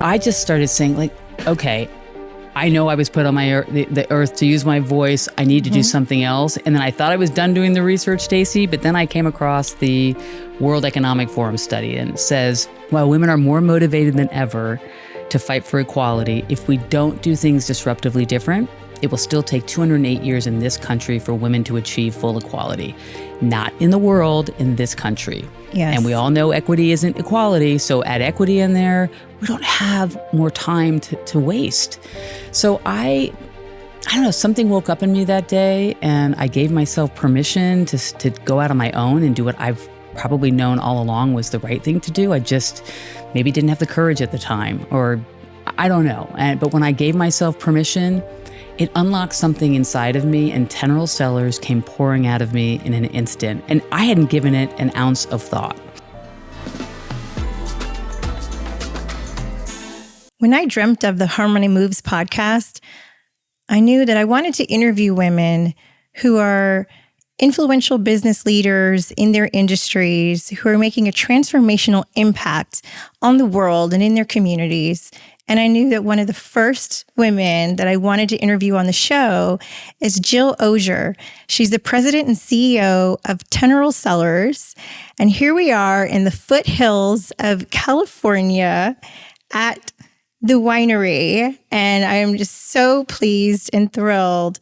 I just started saying, like, okay, I know I was put on the earth to use my voice. I need to do something else. And then I thought I was done doing the research, Stacey, but then I came across the World Economic Forum study, and it says, while women are more motivated than ever to fight for equality, if we don't do things disruptively different, it will still take 208 years in this country for women to achieve full equality. Not in the world, in this country. Yes. And we all know equity isn't equality, so add equity in there. We don't have more time to waste. So I don't know, something woke up in me that day, and I gave myself permission to go out on my own and do what I've probably known all along was the right thing to do. I just maybe didn't have the courage at the time, or I don't know. But when I gave myself permission, it unlocked something inside of me, and Teneral Cellars came pouring out of me in an instant. And I hadn't given it an ounce of thought. When I dreamt of the Harmony Moves podcast, I knew that I wanted to interview women who are influential business leaders in their industries, who are making a transformational impact on the world and in their communities. And I knew that one of the first women that I wanted to interview on the show is Jill Osur. She's the president and CEO of Teneral Cellars. And here we are in the foothills of California at the winery. And I am just so pleased and thrilled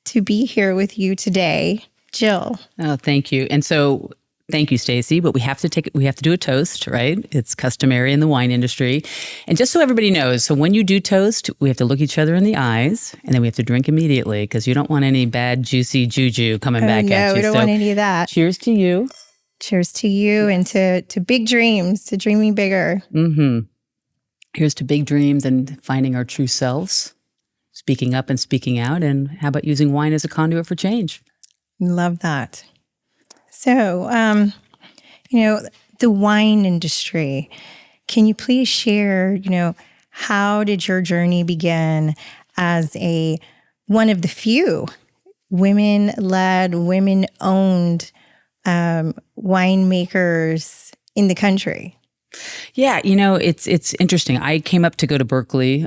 to be here with you today, Jill. Oh, thank you. And so thank you, Stacey. But we have to do a toast, right? It's customary in the wine industry. And just so everybody knows, so when you do toast, we have to look each other in the eyes, and then we have to drink immediately because you don't want any bad, juicy juju coming back at you. No, we don't want any of that. Cheers to you. Cheers to you and to big dreams, to dreaming bigger. Mm-hmm. Here's to big dreams and finding our true selves, speaking up and speaking out. And how about using wine as a conduit for change? Love that. So, the wine industry, can you please share, how did your journey begin as one of the few women-led, women-owned winemakers in the country? Yeah, it's interesting. I came up to go to Berkeley,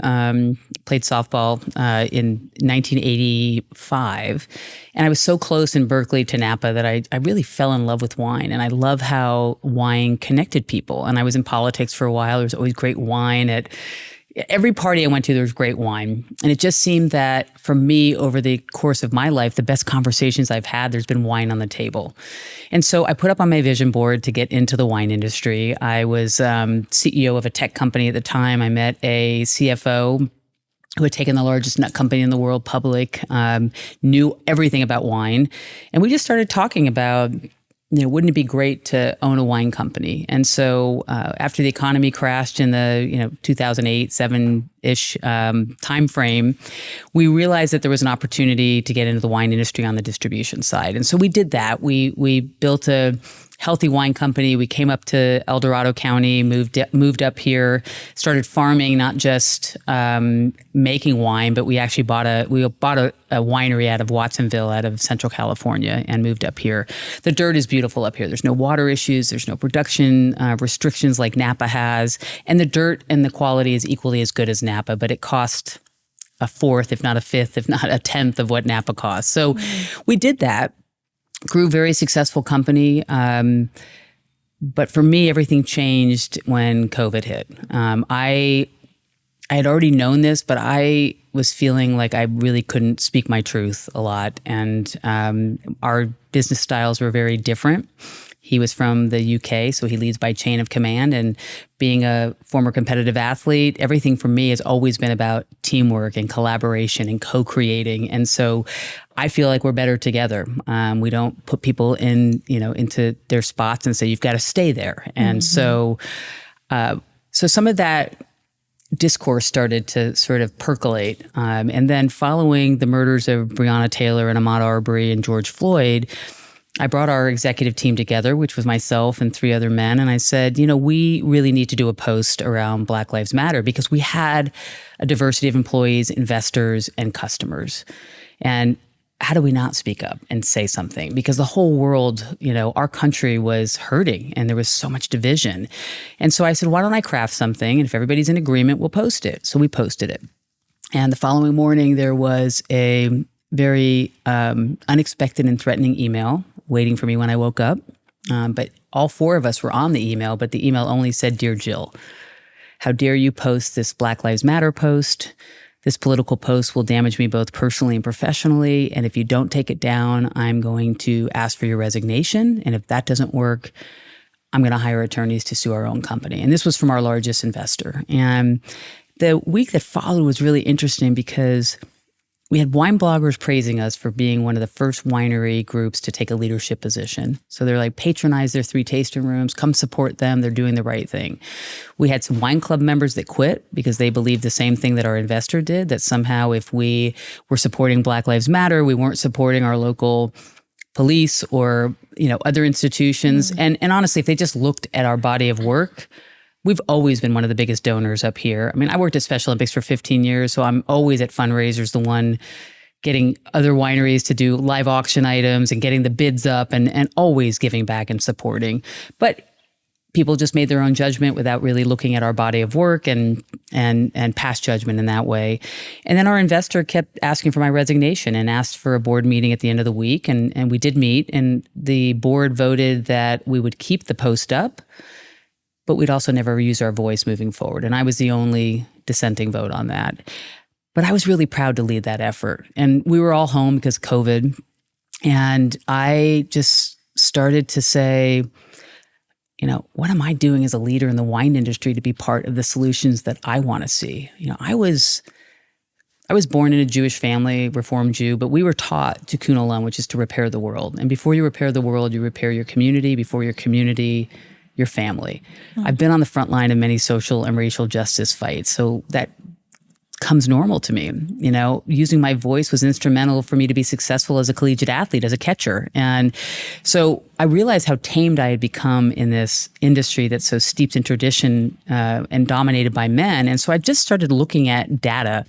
played softball in 1985, and I was so close in Berkeley to Napa that I really fell in love with wine, and I love how wine connected people. And I was in politics for a while. There was always great wine at every party I went to. There was great wine, and it just seemed that for me, over the course of my life, the best conversations I've had, there's been wine on the table. And so I put up on my vision board to get into the wine industry. I was CEO of a tech company at the time. I met a CFO who had taken the largest nut company in the world public, knew everything about wine. And we just started talking about, wouldn't it be great to own a wine company? And so after the economy crashed in the 2008, 7-ish timeframe, we realized that there was an opportunity to get into the wine industry on the distribution side. And so we did that. We built a healthy wine company. We came up to El Dorado County, moved up here, started farming, not just making wine, but we actually bought a winery out of Watsonville, out of Central California, and moved up here. The dirt is beautiful up here. There's no water issues. There's no production restrictions like Napa has. And the dirt and the quality is equally as good as Napa, but it cost a fourth, if not a fifth, if not a tenth of what Napa costs. So we did that. Grew very successful company. But for me, everything changed when COVID hit. I had already known this, but I was feeling like I really couldn't speak my truth a lot. And our business styles were very different. He was from the UK, so he leads by chain of command. And being a former competitive athlete, everything for me has always been about teamwork and collaboration and co-creating. And so I feel like we're better together. We don't put people into their spots and say, you've got to stay there. And so some of that discourse started to sort of percolate. And then following the murders of Breonna Taylor and Ahmaud Arbery and George Floyd, I brought our executive team together, which was myself and 3 other men. And I said, we really need to do a post around Black Lives Matter because we had a diversity of employees, investors, and customers. And how do we not speak up and say something? Because the whole world, our country was hurting and there was so much division. And so I said, why don't I craft something? And if everybody's in agreement, we'll post it. So we posted it. And the following morning, there was a very unexpected and threatening email waiting for me when I woke up. But all four of us were on the email, but the email only said, "Dear Jill, how dare you post this Black Lives Matter post? This political post will damage me both personally and professionally. And if you don't take it down, I'm going to ask for your resignation. And if that doesn't work, I'm going to hire attorneys to sue our own company." And this was from our largest investor. And the week that followed was really interesting because we had wine bloggers praising us for being one of the first winery groups to take a leadership position. So they're like, patronize their 3 tasting rooms, come support them. They're doing the right thing. We had some wine club members that quit because they believed the same thing that our investor did, that somehow if we were supporting Black Lives Matter, we weren't supporting our local police or, other institutions. And honestly, if they just looked at our body of work, we've always been one of the biggest donors up here. I mean, I worked at Special Olympics for 15 years, so I'm always at fundraisers, the one getting other wineries to do live auction items and getting the bids up and always giving back and supporting. But people just made their own judgment without really looking at our body of work and past judgment in that way. And then our investor kept asking for my resignation and asked for a board meeting at the end of the week. And we did meet, and the board voted that we would keep the post up, but we'd also never use our voice moving forward. And I was the only dissenting vote on that. But I was really proud to lead that effort. And we were all home because of COVID. And I just started to say, what am I doing as a leader in the wine industry to be part of the solutions that I want to see? I was born in a Jewish family, Reformed Jew, but we were taught tikkun olam, which is to repair the world. And before you repair the world, you repair your community. Before your community, your family. I've been on the front line of many social and racial justice fights, so that comes normal to me. Using my voice was instrumental for me to be successful as a collegiate athlete, as a catcher. And so I realized how tamed I had become in this industry that's so steeped in tradition and dominated by men. And so I just started looking at data.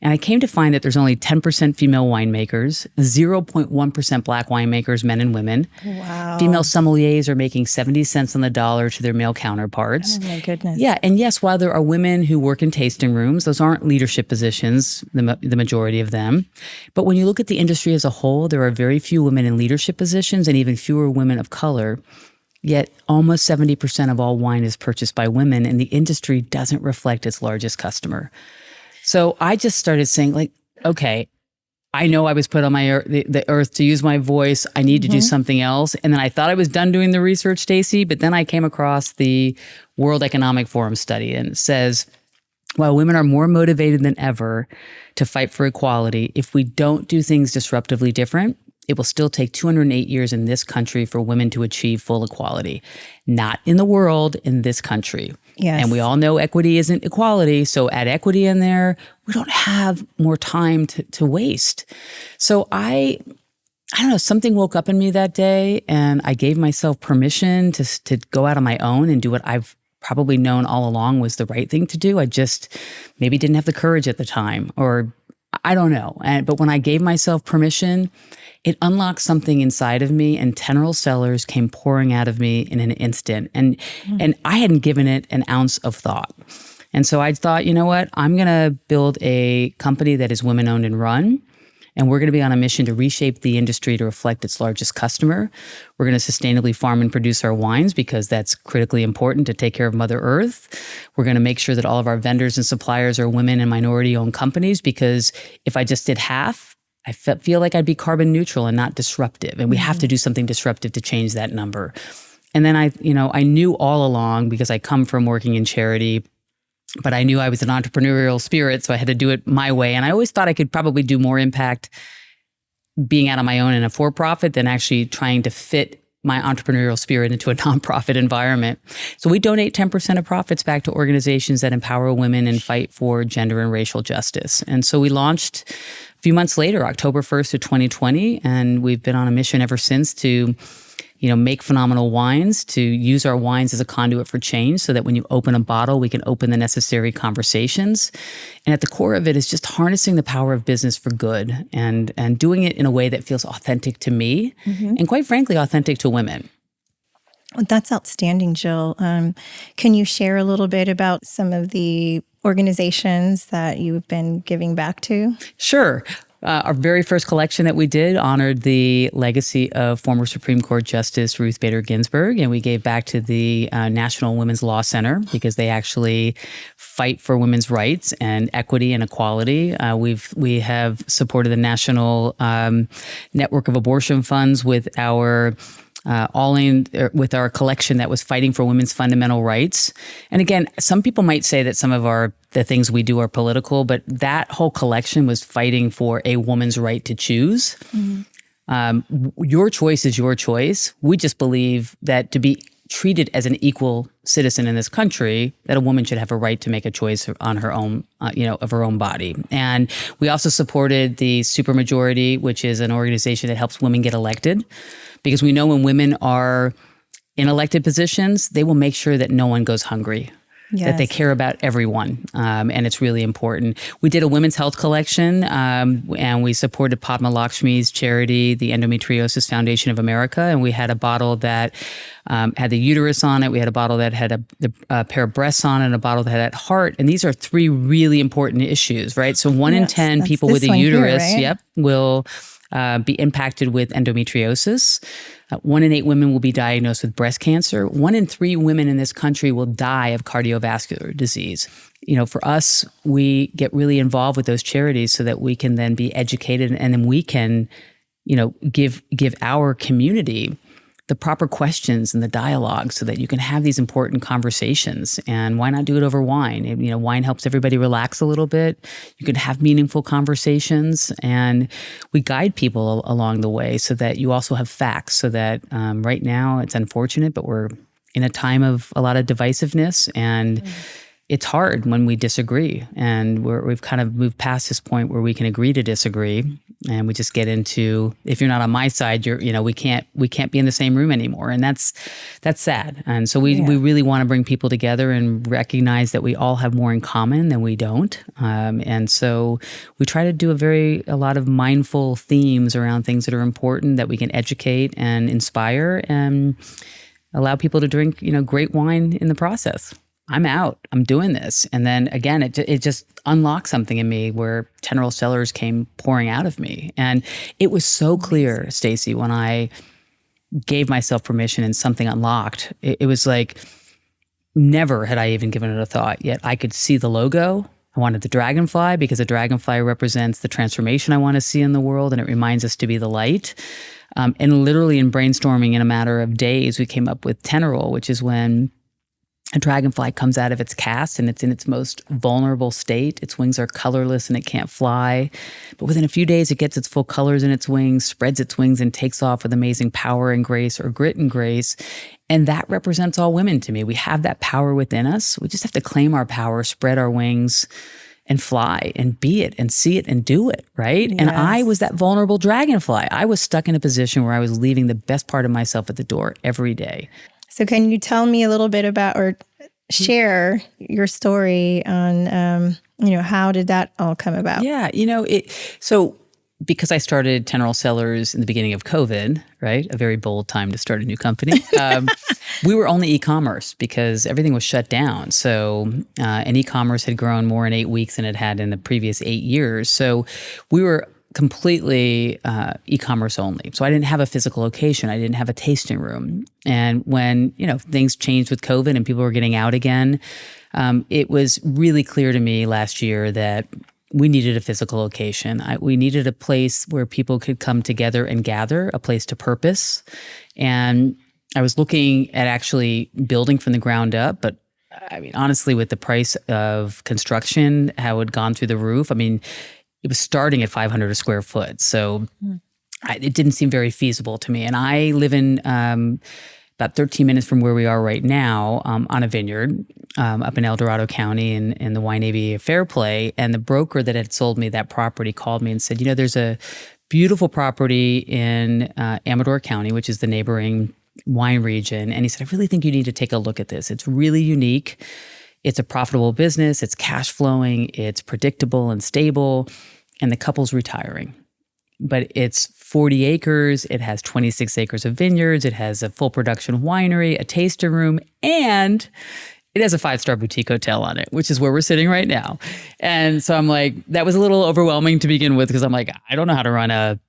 And I came to find that there's only 10% female winemakers, 0.1% Black winemakers, men and women. Wow. Female sommeliers are making 70 cents on the dollar to their male counterparts. Oh, my goodness. Yeah. And yes, while there are women who work in tasting rooms, those aren't leadership positions, the majority of them. But when you look at the industry as a whole, there are very few women in leadership positions and even fewer women of color. Yet almost 70% of all wine is purchased by women, and the industry doesn't reflect its largest customer. So I just started saying, okay, I know I was put on the earth to use my voice. I need to do something else. And then I thought I was done doing the research, Stacey, but then I came across the World Economic Forum study, and it says, while women are more motivated than ever to fight for equality, if we don't do things disruptively different, it will still take 208 years in this country for women to achieve full equality. Not in the world, in this country. Yes. And we all know equity isn't equality. So add equity in there. We don't have more time to waste. So I don't know, something woke up in me that day, and I gave myself permission to go out on my own and do what I've probably known all along was the right thing to do. I just maybe didn't have the courage at the time, or I don't know. But when I gave myself permission, it unlocked something inside of me, and Teneral Cellars came pouring out of me in an instant. And I hadn't given it an ounce of thought. And so I thought, you know what? I'm going to build a company that is women-owned and run. And we're going to be on a mission to reshape the industry to reflect its largest customer. We're going to sustainably farm and produce our wines because that's critically important to take care of Mother Earth. We're going to make sure that all of our vendors and suppliers are women and minority-owned companies, because if I just did half, I feel like I'd be carbon neutral and not disruptive. And we have to do something disruptive to change that number. And then I knew all along, because I come from working in charity, but I knew I was an entrepreneurial spirit, so I had to do it my way. And I always thought I could probably do more impact being out on my own in a for-profit than actually trying to fit my entrepreneurial spirit into a nonprofit environment. So we donate 10% of profits back to organizations that empower women and fight for gender and racial justice. And so we launched a few months later, October 1st of 2020, and we've been on a mission ever since to make phenomenal wines, to use our wines as a conduit for change so that when you open a bottle, we can open the necessary conversations. And at the core of it is just harnessing the power of business for good and doing it in a way that feels authentic to me and quite frankly, authentic to women. Well, that's outstanding, Jill. Can you share a little bit about some of the organizations that you've been giving back to? Sure. Our very first collection that we did honored the legacy of former Supreme Court Justice Ruth Bader Ginsburg, and we gave back to the National Women's Law Center because they actually fight for women's rights and equity and equality. We have supported the National Network of Abortion Funds with our with our collection that was fighting for women's fundamental rights. And again, some people might say that some of the things we do are political, but that whole collection was fighting for a woman's right to choose. Your choice is your choice. We just believe that to be treated as an equal citizen in this country, that a woman should have a right to make a choice on her own, of her own body. And we also supported the Supermajority, which is an organization that helps women get elected, because we know when women are in elected positions, they will make sure that no one goes hungry. Yes. That they care about everyone, and it's really important. We did a women's health collection, and we supported Padma Lakshmi's charity, the Endometriosis Foundation of America, and we had a bottle that had the uterus on it. We had a bottle that had a pair of breasts on it, and a bottle that had heart. And these are three really important issues, right? So 1 in 10 people with a uterus, here, right? Will be impacted with endometriosis. 1 in 8 women will be diagnosed with breast cancer. 1 in 3 women in this country will die of cardiovascular disease. For us, we get really involved with those charities so that we can then be educated, and then we can, give our community the proper questions and the dialogue so that you can have these important conversations. And why not do it over wine? Wine helps everybody relax a little bit. You can have meaningful conversations, and we guide people along the way so that you also have facts, so that right now it's unfortunate, but we're in a time of a lot of divisiveness, and it's hard when we disagree. And we've kind of moved past this point where we can agree to disagree. And we just get into, if you're not on my side, we can't be in the same room anymore. And that's sad. And so we really want to bring people together and recognize that we all have more in common than we don't. And so we try to do a lot of mindful themes around things that are important, that we can educate and inspire and allow people to drink, great wine in the process. I'm out. I'm doing this. And then again, it just unlocked something in me where Teneral Cellars came pouring out of me. And it was so clear, Stacey, when I gave myself permission and something unlocked. It was like never had I even given it a thought, yet I could see the logo. I wanted the dragonfly because a dragonfly represents the transformation I want to see in the world, and it reminds us to be the light. And literally in brainstorming in a matter of days, we came up with Teneral, which is when a dragonfly comes out of its cast and it's in its most vulnerable state. Its wings are colorless and it can't fly. But within a few days, it gets its full colors in its wings, spreads its wings, and takes off with amazing power and grace, or grit and grace. And that represents all women to me. We have that power within us. We just have to claim our power, spread our wings, and fly and be it and see it and do it, right? Yes. And I was that vulnerable dragonfly. I was stuck in a position where I was leaving the best part of myself at the door every day. So can you tell me a little bit about, or share your story on, how did that all come about? Yeah, so because I started Teneral Cellars in the beginning of COVID, right? A very bold time to start a new company. We were only e-commerce because everything was shut down. So, and e-commerce had grown more in 8 weeks than it had in the previous 8 years. So we were completely e-commerce only. So I didn't have a physical location. I didn't have a tasting room. And when, things changed with COVID and people were getting out again, it was really clear to me last year that we needed a physical location. We needed a place where people could come together and gather, a place to purpose. And I was looking at actually building from the ground up, but honestly, with the price of construction, how it had gone through the roof, it was starting at 500 a square foot. So it didn't seem very feasible to me. And I live in about 13 minutes from where we are right now on a vineyard up in El Dorado County in the Wine Navy Fairplay. And the broker that had sold me that property called me and said, there's a beautiful property in Amador County, which is the neighboring wine region. And he said, I really think you need to take a look at this. It's really unique. It's a profitable business. It's cash flowing. It's predictable and stable. And the couple's retiring. But it's 40 acres. It has 26 acres of vineyards. It has a full production winery, a tasting room, and it has a 5-star boutique hotel on it, which is where we're sitting right now. And so I'm like, that was a little overwhelming to begin with, because I'm like, I don't know how to run a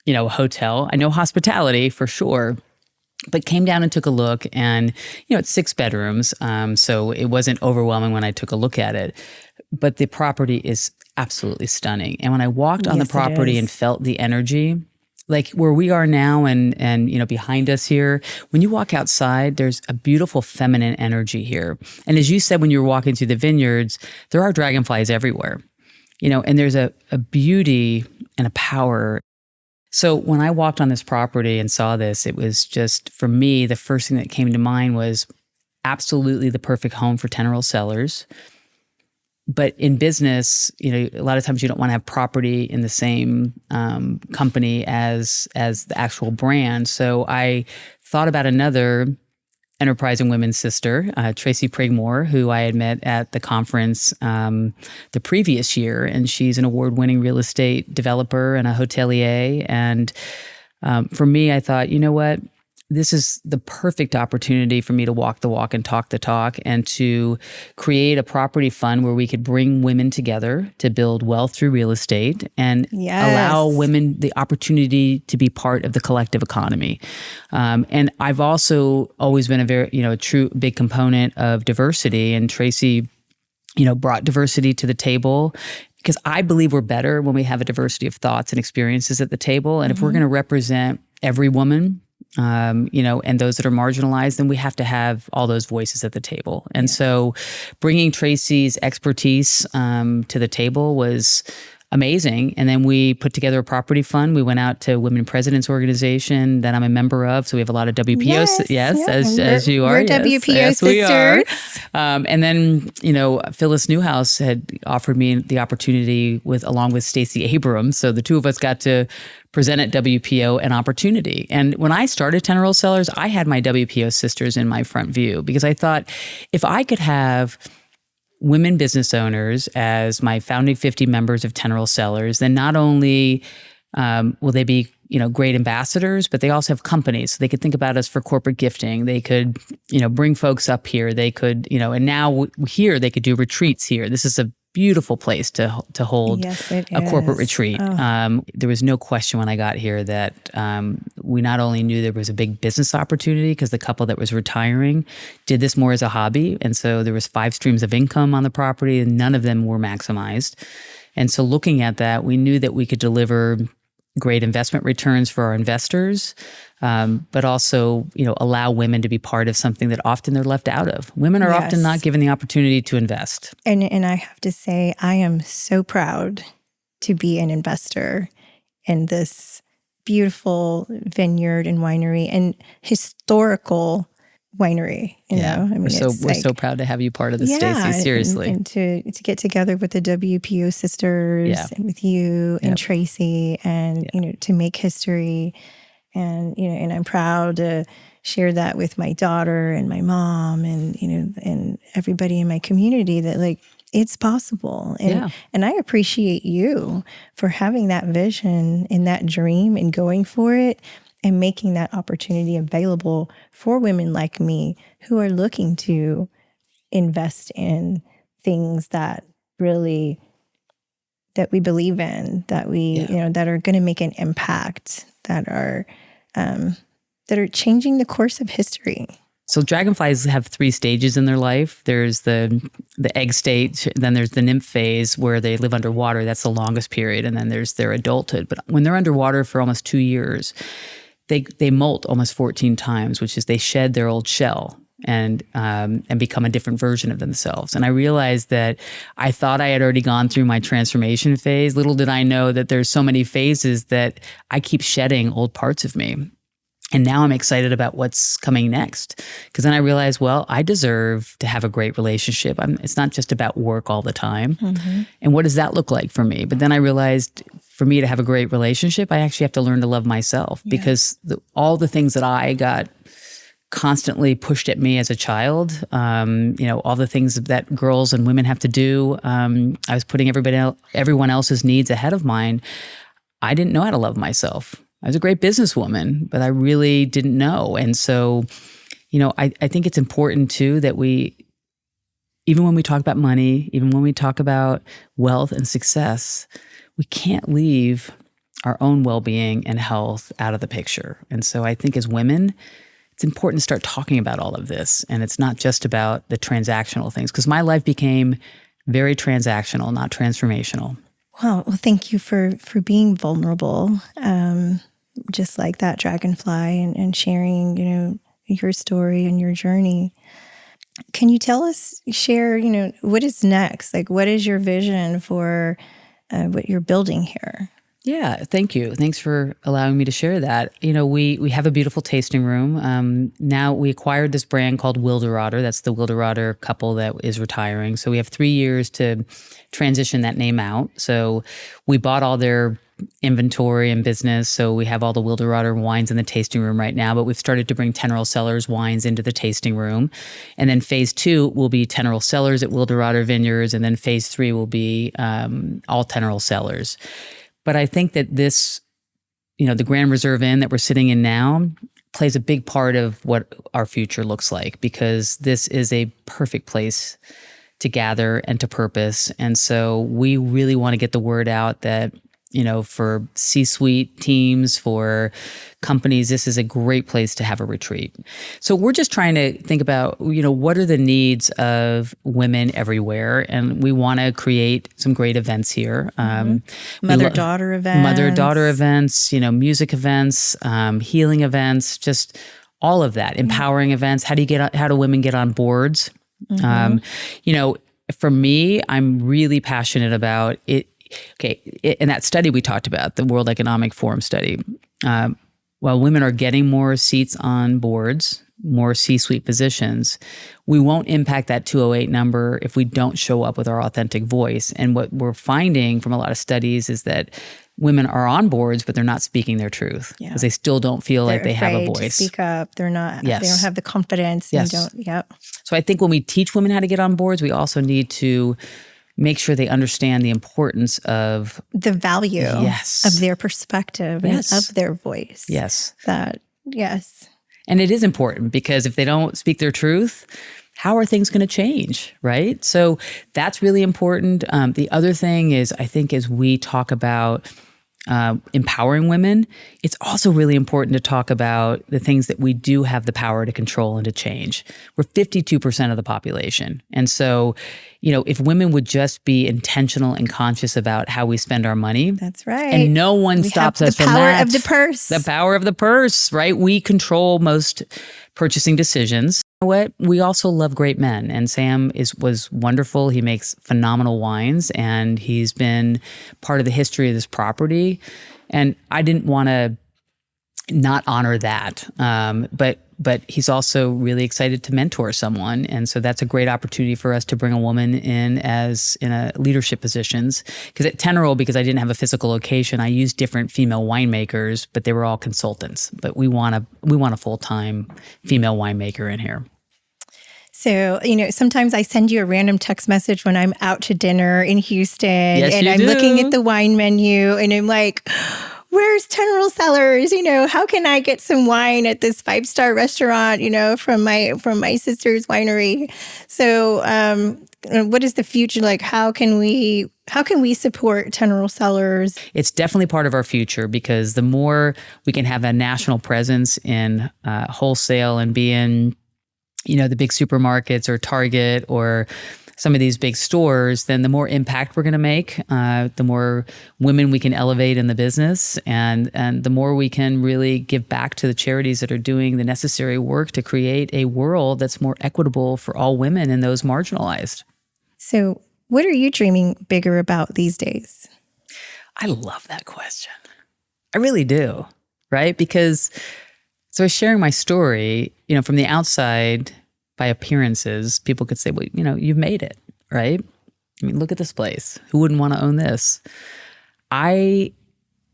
hotel. I know hospitality for sure, but came down and took a look, and it's 6 bedrooms. So it wasn't overwhelming when I took a look at it, but the property is absolutely stunning. And when I walked on the property and felt the energy, like where we are now and behind us here, when you walk outside, there's a beautiful feminine energy here. And as you said, when you were walking through the vineyards, there are dragonflies everywhere, and there's a beauty and a power. So when I walked on this property and saw this, it was just, for me, the first thing that came to mind was absolutely the perfect home for Teneral Cellars. But in business, a lot of times you don't want to have property in the same company as the actual brand. So I thought about another enterprising women's sister, Tracy Prigmore, who I had met at the conference the previous year. And she's an award-winning real estate developer and a hotelier. And for me, I thought, you know what? This is the perfect opportunity for me to walk the walk and talk the talk, and to create a property fund where we could bring women together to build wealth through real estate and allow women the opportunity to be part of the collective economy. And I've also always been a true big component of diversity, and Tracy, brought diversity to the table, because I believe we're better when we have a diversity of thoughts and experiences at the table. And if we're going to represent every woman, and those that are marginalized, then we have to have all those voices at the table. And so bringing Tracy's expertise to the table was amazing. And then we put together a property fund. We went out to Women Presidents Organization that I'm a member of. So we have a lot of WPO, as you are. We're WPO sisters. We are. And then, Phyllis Newhouse had offered me the opportunity along with Stacey Abrams. So the two of us got to present at WPO an opportunity. And when I started Teneral Cellars, I had my WPO sisters in my front view, because I thought, if I could have women business owners as my founding 50 members of Teneral Cellars, then not only will they be great ambassadors, but they also have companies. So they could think about us for corporate gifting. They could, bring folks up here. They could, and now here they could do retreats here. This is a beautiful place to hold a corporate retreat. There was no question when I got here that we not only knew there was a big business opportunity, because the couple that was retiring did this more as a hobby. And so there was 5 streams of income on the property, and none of them were maximized. And so looking at that, we knew that we could deliver great investment returns for our investors, but also, allow women to be part of something that often they're left out of. Women are often not given the opportunity to invest. And I have to say, I am so proud to be an investor in this beautiful vineyard and winery and historical winery. You know, I mean, we're so proud to have you part of this, Stacey. Seriously, and to get together with the WPO sisters and with you and Tracy, and to make history, and and I'm proud to share that with my daughter and my mom, and and everybody in my community, that it's possible. And I appreciate you for having that vision and that dream and going for it, and making that opportunity available for women like me who are looking to invest in things that we believe in, that we, that are going to make an impact, that are changing the course of history. So dragonflies have 3 stages in their life. There's the egg stage, then there's the nymph phase where they live underwater. That's the longest period. And then there's their adulthood. But when they're underwater for almost 2 years, they molt almost 14 times, which is they shed their old shell and become a different version of themselves. And I realized that I thought I had already gone through my transformation phase. Little did I know that there's so many phases that I keep shedding old parts of me. And now I'm excited about what's coming next. Because then I realized, well, I deserve to have a great relationship. It's not just about work all the time. Mm-hmm. And what does that look like for me? But then I realized, for me to have a great relationship, I actually have to learn to love myself, because all the things that I got constantly pushed at me as a child. All the things that girls and women have to do. I was putting everyone else's needs ahead of mine. I didn't know how to love myself. I was a great businesswoman, but I really didn't know. And so, I think it's important too that even when we talk about money, even when we talk about wealth and success, we can't leave our own well-being and health out of the picture. And so I think as women, it's important to start talking about all of this. And it's not just about the transactional things, because my life became very transactional, not transformational. Well, thank you for being vulnerable, just like that dragonfly, and sharing, your story and your journey. Can you share, what is next? Like, what is your vision for what you're building here? Yeah, thank you. Thanks for allowing me to share that. We have a beautiful tasting room. Now we acquired this brand called Wilderotter. That's the Wilderotter couple that is retiring. So we have 3 years to transition that name out. So we bought all their inventory and business. So we have all the Wilderotter wines in the tasting room right now, but we've started to bring Teneral Cellars wines into the tasting room. And then phase 2 will be Teneral Cellars at Wilderotter Vineyards. And then phase 3 will be all Teneral Cellars. But I think that this, the Grand Reserve Inn that we're sitting in now plays a big part of what our future looks like, because this is a perfect place to gather and to purpose. And so we really want to get the word out that, for C-suite teams, for companies, this is a great place to have a retreat. So we're just trying to think about, what are the needs of women everywhere? And we want to create some great events here. Mother-daughter events. Mother-daughter events, music events, healing events, just all of that. Empowering events. How do women get on boards? For me, I'm really passionate about it. Okay, in that study we talked about, the World Economic Forum study, while women are getting more seats on boards, more C-suite positions, we won't impact that 208 number if we don't show up with our authentic voice. And what we're finding from a lot of studies is that women are on boards, but they're not speaking their truth because they still don't feel like they have a voice. To speak up. They're not. Yes. They don't have the confidence. Yes. So I think when we teach women how to get on boards, we also need to make sure they understand the importance of the value of their perspective and of their voice. Yes. Yes. And it is important, because if they don't speak their truth, how are things going to change, right? So that's really important. The other thing is, I think as we talk about empowering women, it's also really important to talk about the things that we do have the power to control and to change. We're 52% of the population. And so, if women would just be intentional and conscious about how we spend our money. That's right. And no one stops us from that. The power of the purse. The power of the purse, right? We control most purchasing decisions. You know what? We also love great men. And Sam was wonderful. He makes phenomenal wines, and he's been part of the history of this property. And I didn't want to not honor that. But he's also really excited to mentor someone. And so that's a great opportunity for us to bring a woman in a leadership positions. Because at Teneral, because I didn't have a physical location, I used different female winemakers, but they were all consultants. But we want a full-time female winemaker in here. So, sometimes I send you a random text message when I'm out to dinner in Houston, and I'm looking at the wine menu, and I'm like, where's Teneral Cellars? How can I get some wine at this 5-star restaurant, from my sister's winery? So, what is the future like? How can we support Teneral Cellars? It's definitely part of our future, because the more we can have a national presence in wholesale and be in, the big supermarkets or Target or some of these big stores, then the more impact we're going to make, the more women we can elevate in the business, and the more we can really give back to the charities that are doing the necessary work to create a world that's more equitable for all women and those marginalized. So what are you dreaming bigger about these days? I love that question. I really do, right? Because so I was sharing my story, from the outside, by appearances, people could say, well, you've made it, right? I mean, look at this place. Who wouldn't want to own this? I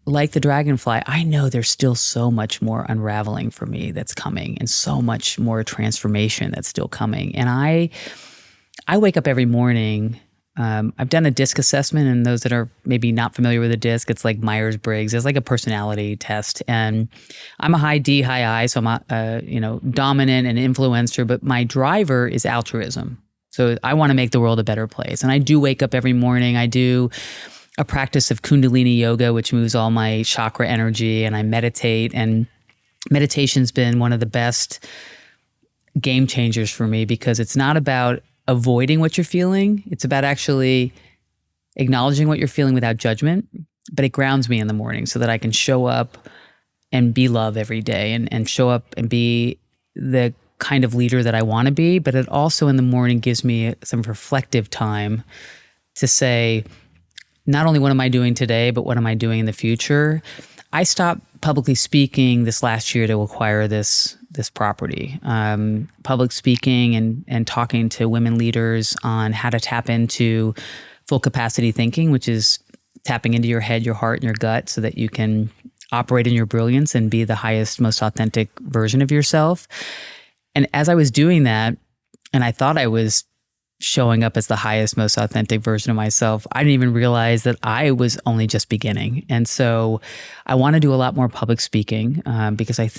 like the dragonfly, I know there's still so much more unraveling for me that's coming, and so much more transformation that's still coming. And I wake up every morning. I've done a DISC assessment, and those that are maybe not familiar with a DISC, it's like Myers-Briggs. It's like a personality test, and I'm a high D, high I, so I'm a dominant and influencer. But my driver is altruism. So I want to make the world a better place, and I do wake up every morning. I do a practice of Kundalini yoga, which moves all my chakra energy, and I meditate. And meditation's been one of the best game changers for me, because it's not about avoiding what you're feeling. It's about actually acknowledging what you're feeling without judgment, but it grounds me in the morning so that I can show up and be love every day, and show up and be the kind of leader that I want to be. But it also in the morning gives me some reflective time to say, not only what am I doing today, but what am I doing in the future? I stopped publicly speaking this last year to acquire this property. Public speaking and talking to women leaders on how to tap into full capacity thinking, which is tapping into your head, your heart, and your gut so that you can operate in your brilliance and be the highest, most authentic version of yourself. And as I was doing that, and I thought I was showing up as the highest, most authentic version of myself, I didn't even realize that I was only just beginning. And so I want to do a lot more public speaking, because I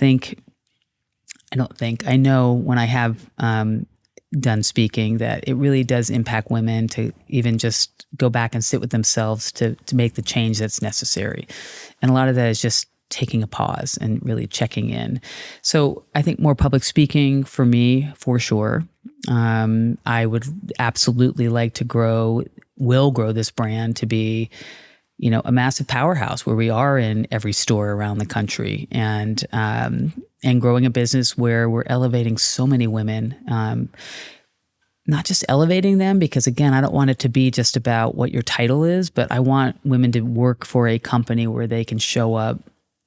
know when I have done speaking that it really does impact women to even just go back and sit with themselves to make the change that's necessary. And a lot of that is just taking a pause and really checking in. So I think more public speaking for me, for sure. I would absolutely like to will grow this brand to be, a massive powerhouse where we are in every store around the country, and growing a business where we're elevating so many women, not just elevating them, because again, I don't want it to be just about what your title is, but I want women to work for a company where they can show up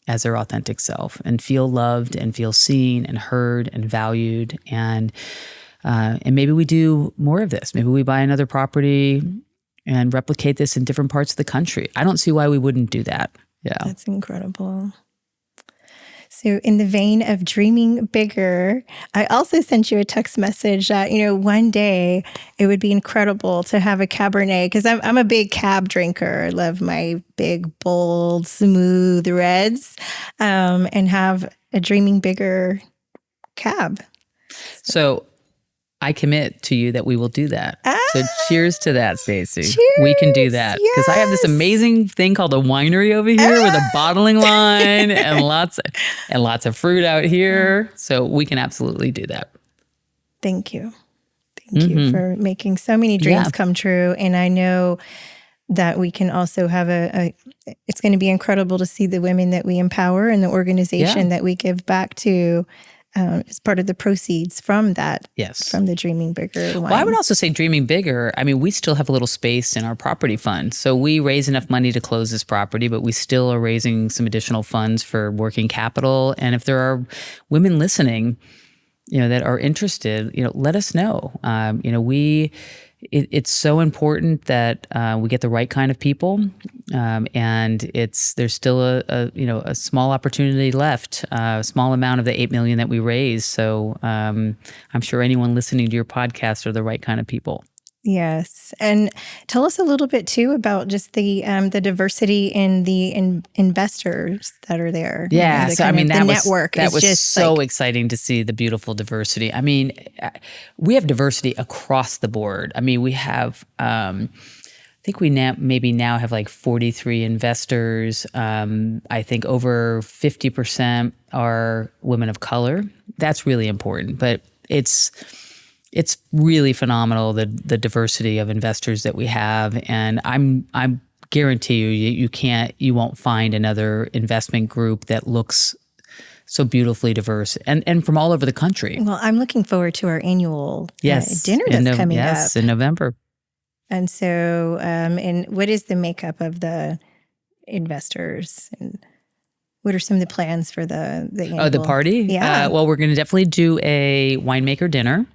as their authentic self and feel loved and feel seen and heard and valued. And maybe we do more of this. Maybe we buy another property and replicate this in different parts of the country. I don't see why we wouldn't do that. Yeah. That's incredible. So in the vein of dreaming bigger, I also sent you a text message that, one day it would be incredible to have a Cabernet, because I'm a big cab drinker. I love my big, bold, smooth reds, and have a dreaming bigger cab. So I commit to you that we will do that. So cheers to that, Stacey. Cheers, we can do that, because I have this amazing thing called a winery over here with a bottling line and lots of fruit out here. So we can absolutely do that. Thank you. Thank you for making so many dreams come true. And I know that we can also have it's going to be incredible to see the women that we empower and the organization that we give back to as part of the proceeds from that. Yes. From the Dreaming Bigger wine. Well, I would also say dreaming bigger. I mean, we still have a little space in our property fund. So we raise enough money to close this property, but we still are raising some additional funds for working capital. And if there are women listening, that are interested, let us know. It's so important that we get the right kind of people, and there's still a small opportunity left, a small amount of the $8 million that we raised. So I'm sure anyone listening to your podcast are the right kind of people. Yes, and tell us a little bit too about just the diversity in the investors that are there. Yeah, so the network. That was just so exciting to see the beautiful diversity. I mean, we have diversity across the board. I mean, we have. I think we now have like 43 investors. I think over 50% are women of color. That's really important, but it's really phenomenal, the diversity of investors that we have, and I guarantee you won't find another investment group that looks so beautifully diverse and from all over the country. Well, I'm looking forward to our annual dinner that's coming up. Yes, in November. And so, and what is the makeup of the investors, and what are some of the plans for the annual? Oh, the party? Yeah. Well, we're going to definitely do a winemaker dinner.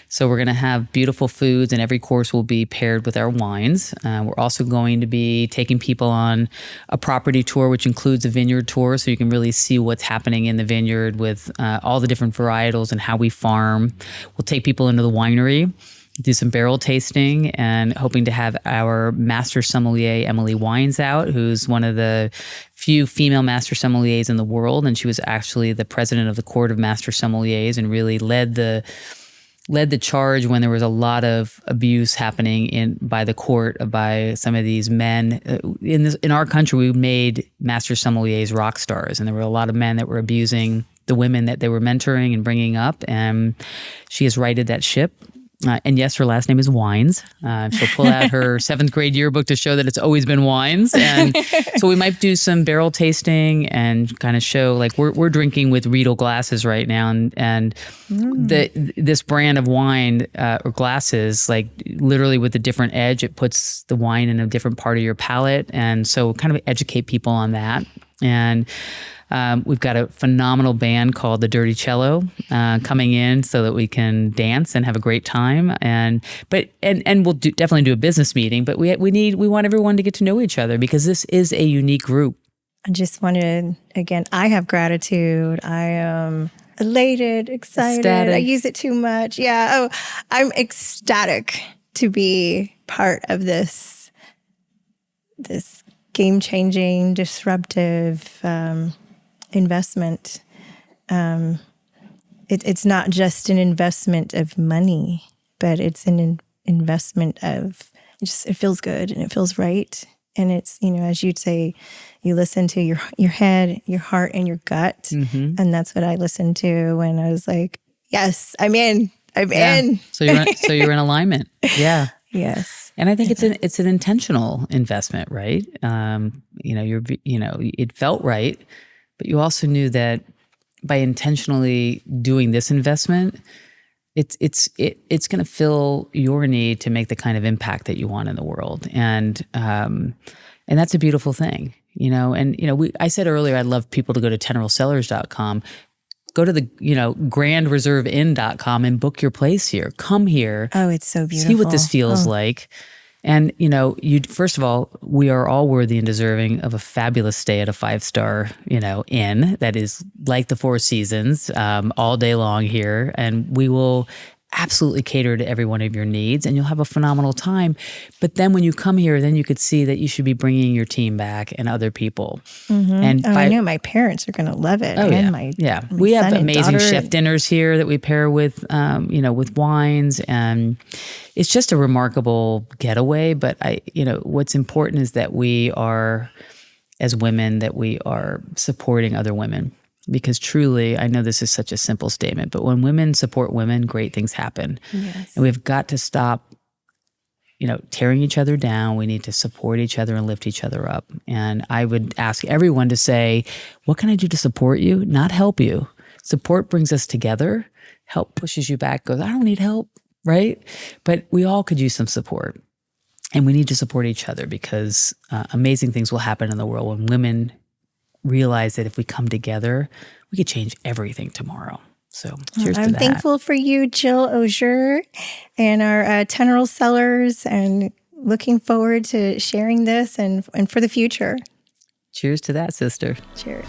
So we're going to have beautiful foods, and every course will be paired with our wines. We're also going to be taking people on a property tour, which includes a vineyard tour, so you can really see what's happening in the vineyard with all the different varietals and how we farm. We'll take people into the winery, do some barrel tasting, and hoping to have our master sommelier, Emily Wines, out, who's one of the few female master sommeliers in the world. And she was actually the president of the Court of Master Sommeliers and really led the charge when there was a lot of abuse happening by the court, by some of these men. In our country, we made master sommeliers rock stars, and there were a lot of men that were abusing the women that they were mentoring and bringing up. And she has righted that ship. And yes, her last name is Wines. She'll pull out her 7th grade yearbook to show that it's always been Wines. And so we might do some barrel tasting and kind of show, like, we're drinking with Riedel glasses right now. And this brand of wine or glasses, like literally with a different edge, it puts the wine in a different part of your palate. And so kind of educate people on that. And we've got a phenomenal band called the Dirty Cello coming in so that we can dance and have a great time. And we'll definitely do a business meeting. But we want everyone to get to know each other because this is a unique group. I just wanted, again, I have gratitude. I am elated, excited. Ecstatic. I use it too much. Yeah. Oh, I'm ecstatic to be part of this game-changing, disruptive investment. It's not just an investment of money, but it's an investment of it feels good and it feels right. And it's, as you'd say, you listen to your head, your heart, and your gut. Mm-hmm. And that's what I listened to when I was like, yes, I'm in. I'm in. So you're in alignment. Yeah. Yes. And I think it's an intentional investment, right? It felt right, but you also knew that by intentionally doing this investment, it's going to fill your need to make the kind of impact that you want in the world, and that's a beautiful thing, I said earlier I'd love people to go to teneralcellars.com. Go to the, grandreserveinn.com and book your place here. Come here. Oh, it's so beautiful. See what this feels like. And, first of all, we are all worthy and deserving of a fabulous stay at a 5-star, inn that is like the Four Seasons all day long here. And we will absolutely cater to every one of your needs, and you'll have a phenomenal time. But then when you come here, then you could see that you should be bringing your team back and other people. Mm-hmm. And I know my parents are going to love it. Oh, and yeah. My we have son and amazing daughter. chef dinners here that we pair with, with wines, and it's just a remarkable getaway. But what's important is that we are, as women, that we are supporting other women. Because truly, I know this is such a simple statement, but when women support women, great things happen. Yes. And we've got to stop, tearing each other down. We need to support each other and lift each other up. And I would ask everyone to say, what can I do to support you, not help you? Support brings us together. Help pushes you back, goes, I don't need help, right? But we all could use some support. And we need to support each other because amazing things will happen in the world when women realize that if we come together, we could change everything tomorrow. So cheers to that. I'm thankful for you, Jill Osur, and our Teneral Cellars, and looking forward to sharing this and for the future. Cheers to that, sister. Cheers.